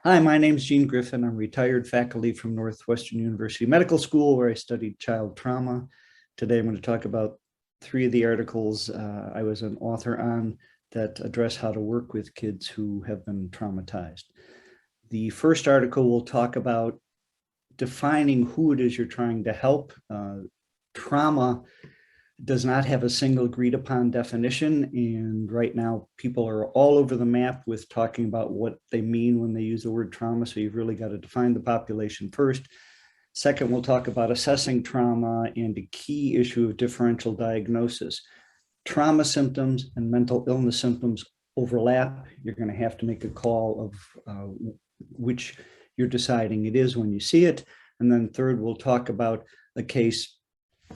Hi, my name is Gene Griffin. I'm retired faculty from Northwestern University Medical School, where I studied child trauma. Today, I'm going to talk about three of the articles I was an author on that address how to work with kids who have been traumatized. The first article will talk about defining who it is you're trying to help. Trauma does not have a single agreed upon definition. And right now, people are all over the map with talking about what they mean when they use the word trauma. So you've really got to define the population first. Second, we'll talk about assessing trauma and a key issue of differential diagnosis. Trauma symptoms and mental illness symptoms overlap. You're going to have to make a call of which you're deciding it is when you see it. And then third, we'll talk about a case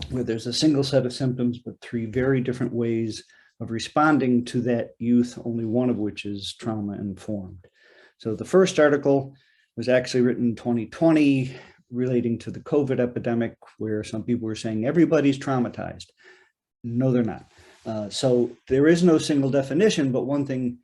where there's a single set of symptoms, but three very different ways of responding to that youth, only one of which is trauma-informed. So the first article was actually written in 2020 relating to the COVID epidemic, where some people were saying everybody's traumatized. No, they're not. So there is no single definition, but one thing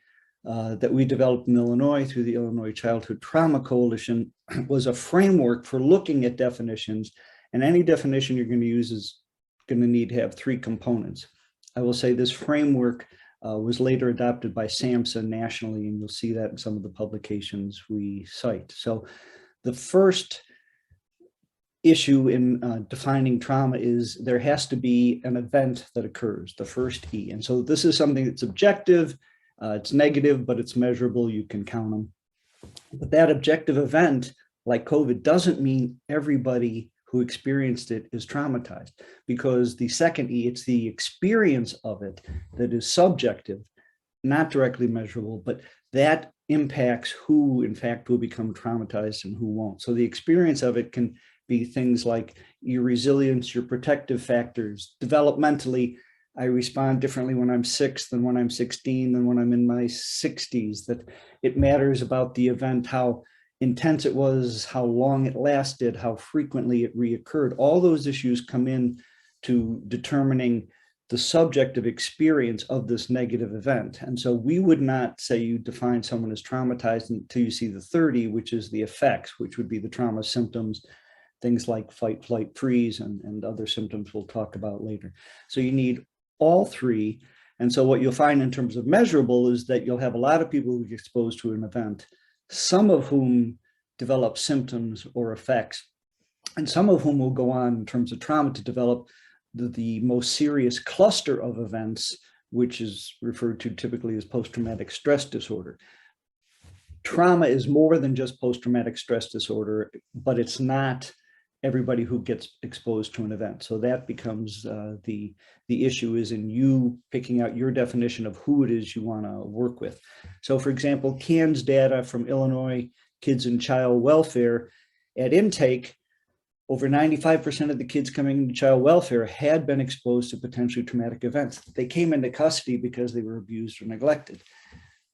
that we developed in Illinois through the Illinois Childhood Trauma Coalition was a framework for looking at definitions. And any definition you're going to use is going to need to have three components. I will say this framework was later adopted by SAMHSA nationally, and you'll see that in some of the publications we cite. So the first issue in defining trauma is there has to be an event that occurs, the first E. And so this is something that's objective, it's negative, but it's measurable, you can count them. But that objective event, like COVID, doesn't mean everybody who experienced it is traumatized, because the second E, it's the experience of it that is subjective, not directly measurable, but that impacts who in fact will become traumatized and who won't. So the experience of it can be things like your resilience, your protective factors. Developmentally, I respond differently when I'm 6 than when I'm 16 than when I'm in my 60s, that it matters about the event, how intense it was, how long it lasted, how frequently it reoccurred. All those issues come in to determining the subjective experience of this negative event. And so we would not say you define someone as traumatized until you see the 30, which is the effects, which would be the trauma symptoms, things like fight, flight, freeze, and other symptoms we'll talk about later. So you need all three. And so what you'll find in terms of measurable is that you'll have a lot of people who get exposed to an event, some of whom develop symptoms or effects, and some of whom will go on in terms of trauma to develop the most serious cluster of events, which is referred to typically as post-traumatic stress disorder. Trauma is more than just post-traumatic stress disorder, but it's not everybody who gets exposed to an event. So that becomes the issue is in you picking out your definition of who it is you want to work with. So for example, CAN's data from Illinois Kids and Child Welfare at intake, over 95% of the kids coming into child welfare had been exposed to potentially traumatic events. They came into custody because they were abused or neglected.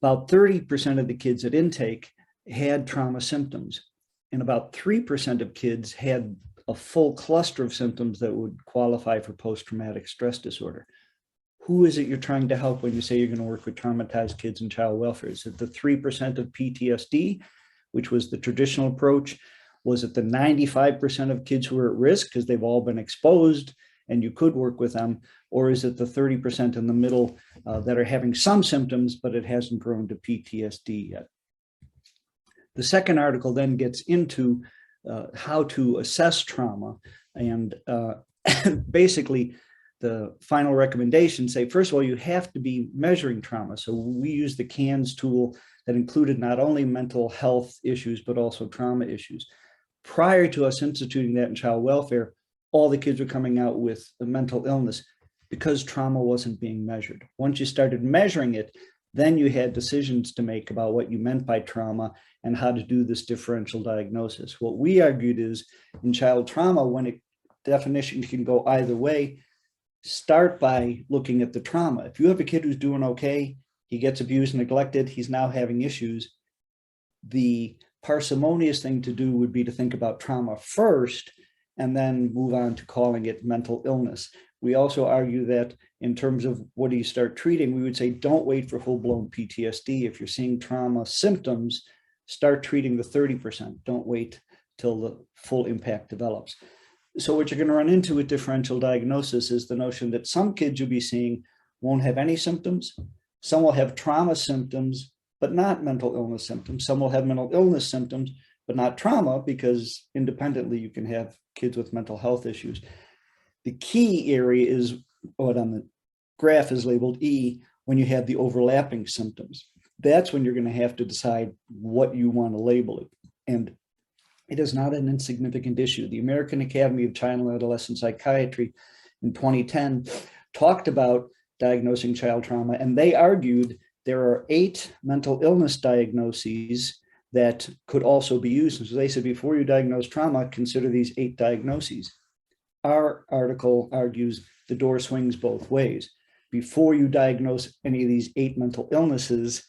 About 30% of the kids at intake had trauma symptoms, and about 3% of kids had a full cluster of symptoms that would qualify for post-traumatic stress disorder. Who is it you're trying to help when you say you're going to work with traumatized kids in child welfare? Is it the 3% of PTSD, which was the traditional approach? Was it the 95% of kids who are at risk because they've all been exposed and you could work with them? Or is it the 30% in the middle that are having some symptoms, but it hasn't grown to PTSD yet? The second article then gets into how to assess trauma. And basically, the final recommendations say, first of all, you have to be measuring trauma. So we use the CANS tool that included not only mental health issues, but also trauma issues. Prior to us instituting that in child welfare, all the kids were coming out with a mental illness because trauma wasn't being measured. Once you started measuring it, then you had decisions to make about what you meant by trauma and how to do this differential diagnosis. What we argued is in child trauma, when a definition can go either way, start by looking at the trauma. If you have a kid who's doing okay, he gets abused and neglected, he's now having issues, the parsimonious thing to do would be to think about trauma first and then move on to calling it mental illness. We also argue that in terms of what do you start treating, we would say don't wait for full-blown PTSD. If you're seeing trauma symptoms, start treating the 30%. Don't wait till the full impact develops. So what you're going to run into with differential diagnosis is the notion that some kids you'll be seeing won't have any symptoms. Some will have trauma symptoms, but not mental illness symptoms. Some will have mental illness symptoms, but not trauma, because independently you can have kids with mental health issues. The key area is what on the graph is labeled E, when you have the overlapping symptoms. That's when you're going to have to decide what you want to label it. And it is not an insignificant issue. The American Academy of Child and Adolescent Psychiatry in 2010 talked about diagnosing child trauma, and they argued there are 8 mental illness diagnoses that could also be used. And so they said, before you diagnose trauma, consider these 8 diagnoses. Our article argues the door swings both ways. Before you diagnose any of these 8 mental illnesses,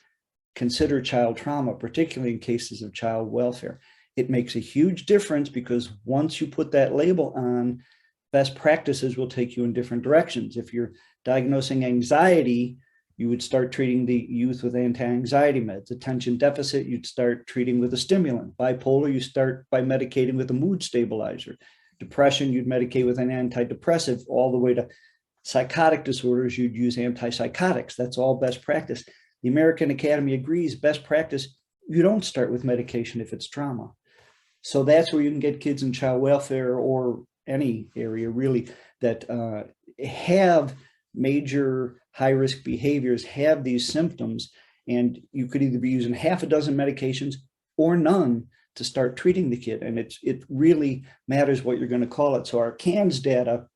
consider child trauma, particularly in cases of child welfare. It makes a huge difference, because once you put that label on, best practices will take you in different directions. If you're diagnosing anxiety, you would start treating the youth with anti-anxiety meds. Attention deficit, you'd start treating with a stimulant. Bipolar, you start by medicating with a mood stabilizer. Depression, you'd medicate with an antidepressive. All the way to psychotic disorders, you'd use antipsychotics. That's all best practice. The American Academy agrees, best practice, you don't start with medication if it's trauma. So that's where you can get kids in child welfare, or any area really, that have major high-risk behaviors, have these symptoms, and you could either be using half a dozen medications or none to start treating the kid. And it really matters what you're going to call it. So our CANS data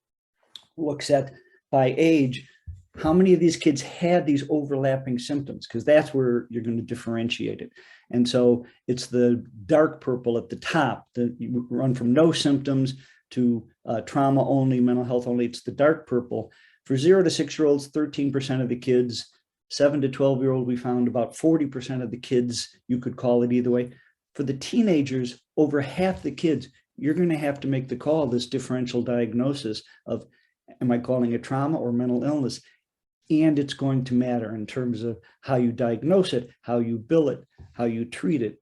looks at, by age, how many of these kids had these overlapping symptoms, because that's where you're going to differentiate it. And so it's the dark purple at the top that you run from no symptoms to trauma only, mental health only. It's the dark purple. For 0 to 6-year-olds, 13% of the kids. 7 to 12-year-old, we found about 40% of the kids, you could call it either way. For the teenagers, over half the kids, you're going to have to make the call, this differential diagnosis of, am I calling it trauma or mental illness? And it's going to matter in terms of how you diagnose it, how you bill it, how you treat it.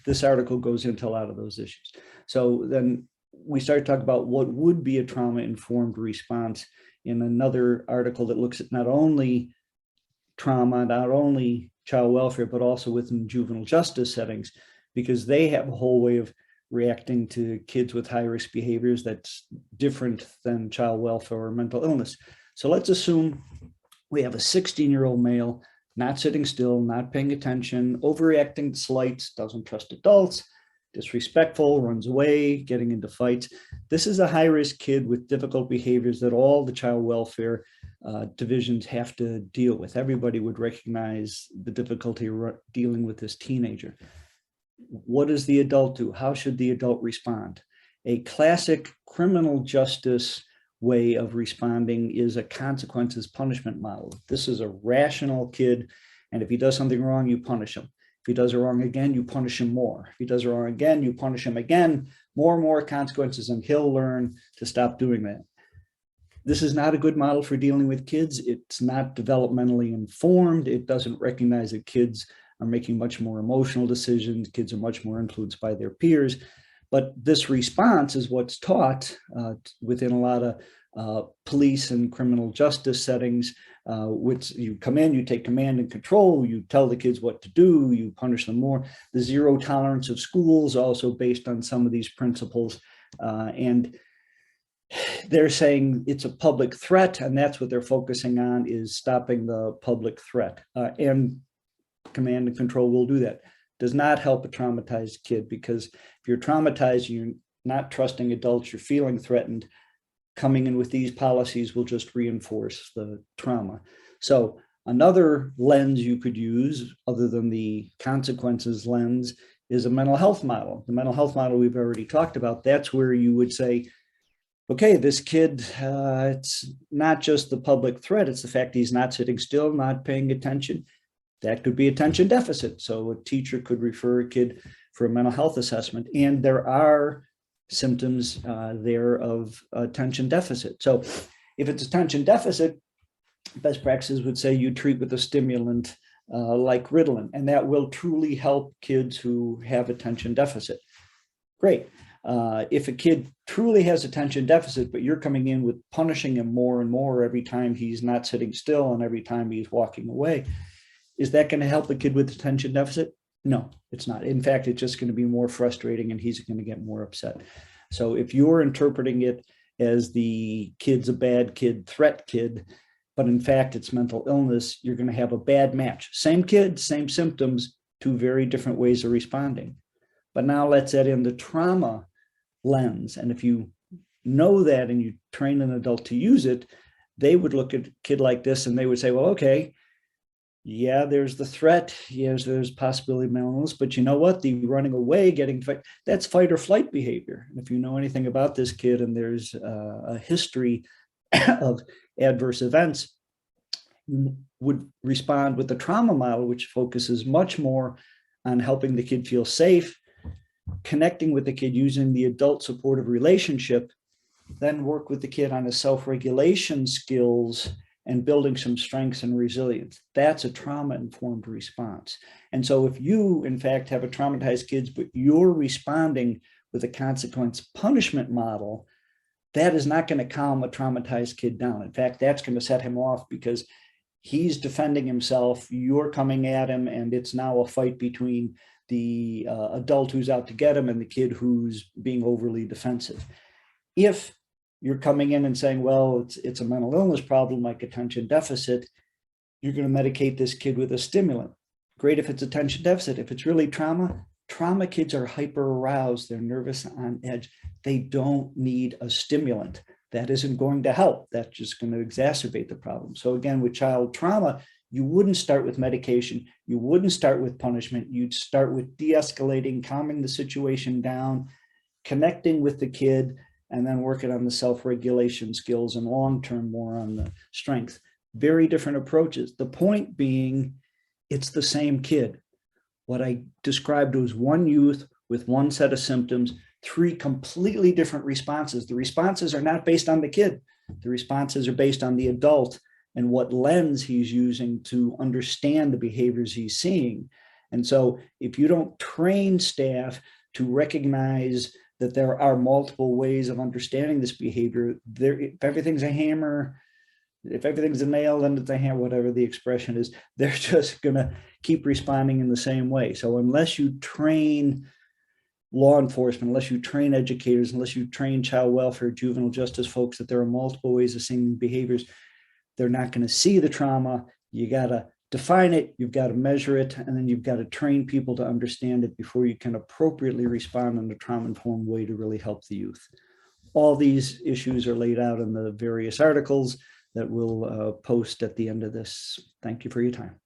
This article goes into a lot of those issues. So then we start to talk about what would be a trauma-informed response in another article that looks at not only trauma, not only child welfare, but also within juvenile justice settings, because they have a whole way of reacting to kids with high-risk behaviors that's different than child welfare or mental illness. So let's assume we have a 16-year-old male, not sitting still, not paying attention, overreacting to slights, doesn't trust adults, disrespectful, runs away, getting into fights. This is a high-risk kid with difficult behaviors that all the child welfare divisions have to deal with. Everybody would recognize the difficulty dealing with this teenager. What does the adult do? How should the adult respond? A classic criminal justice way of responding is a consequences punishment model. This is a rational kid, and if he does something wrong, you punish him. If he does it wrong again, you punish him more. If he does it wrong again, you punish him again, more and more consequences, and he'll learn to stop doing that. This is not a good model for dealing with kids. It's not developmentally informed. It doesn't recognize that kids are making much more emotional decisions. Kids are much more influenced by their peers. But this response is what's taught within a lot of police and criminal justice settings, which you come in, you take command and control, you tell the kids what to do, you punish them more. The zero tolerance of schools also based on some of these principles. And they're saying it's a public threat, and that's what they're focusing on, is stopping the public threat. And command and control will do that. Does not help a traumatized kid, because if you're traumatized, you're not trusting adults, you're feeling threatened, coming in with these policies will just reinforce the trauma. So another lens you could use, other than the consequences lens, is a mental health model. The mental health model we've already talked about. That's where you would say, okay, this kid, it's not just the public threat, it's the fact he's not sitting still, not paying attention. That could be attention deficit. So a teacher could refer a kid for a mental health assessment, and there are symptoms there of attention deficit. So if it's attention deficit, best practices would say you treat with a stimulant like Ritalin, and that will truly help kids who have attention deficit. Great. If a kid truly has attention deficit, but you're coming in with punishing him more and more every time he's not sitting still and every time he's walking away, is that going to help a kid with attention deficit? No, it's not. In fact, it's just going to be more frustrating and he's going to get more upset. So if you're interpreting it as the kid's a bad kid, threat kid, but in fact it's mental illness, you're going to have a bad match. Same kid, same symptoms, two very different ways of responding. But now let's add in the trauma lens. And if you know that and you train an adult to use it, they would look at a kid like this and they would say, well, okay, yeah, there's the threat. Yes, there's possibility of mental illness, but you know what? The running away, getting fight, that's fight or flight behavior. And if you know anything about this kid and there's a history of adverse events, you would respond with the trauma model, which focuses much more on helping the kid feel safe, connecting with the kid using the adult supportive relationship, then work with the kid on his self-regulation skills and building some strengths and resilience. That's a trauma-informed response. And so if you, in fact, have a traumatized kids, but you're responding with a consequence punishment model, that is not going to calm a traumatized kid down. In fact, that's going to set him off because he's defending himself, you're coming at him, and it's now a fight between the adult who's out to get him and the kid who's being overly defensive. If you're coming in and saying, well, it's a mental illness problem like attention deficit, you're going to medicate this kid with a stimulant. Great if it's attention deficit. If it's really trauma kids are hyper aroused, they're nervous on edge. They don't need a stimulant. That isn't going to help. That's just going to exacerbate the problem. So again, with child trauma, you wouldn't start with medication. You wouldn't start with punishment. You'd start with de-escalating, calming the situation down, connecting with the kid, and then working on the self-regulation skills and long-term more on the strength. Very different approaches. The point being, it's the same kid. What I described was one youth with one set of symptoms, three completely different responses. The responses are not based on the kid. The responses are based on the adult and what lens he's using to understand the behaviors he's seeing. And so if you don't train staff to recognize that there are multiple ways of understanding this behavior, if everything's a hammer, if everything's a nail, then it's a hammer, whatever the expression is, they're just going to keep responding in the same way. So unless you train law enforcement, unless you train educators, unless you train child welfare, juvenile justice folks, that there are multiple ways of seeing behaviors, they're not going to see the trauma. You got to define it, you've got to measure it, and then you've got to train people to understand it before you can appropriately respond in a trauma-informed way to really help the youth. All these issues are laid out in the various articles that we'll post at the end of this. Thank you for your time.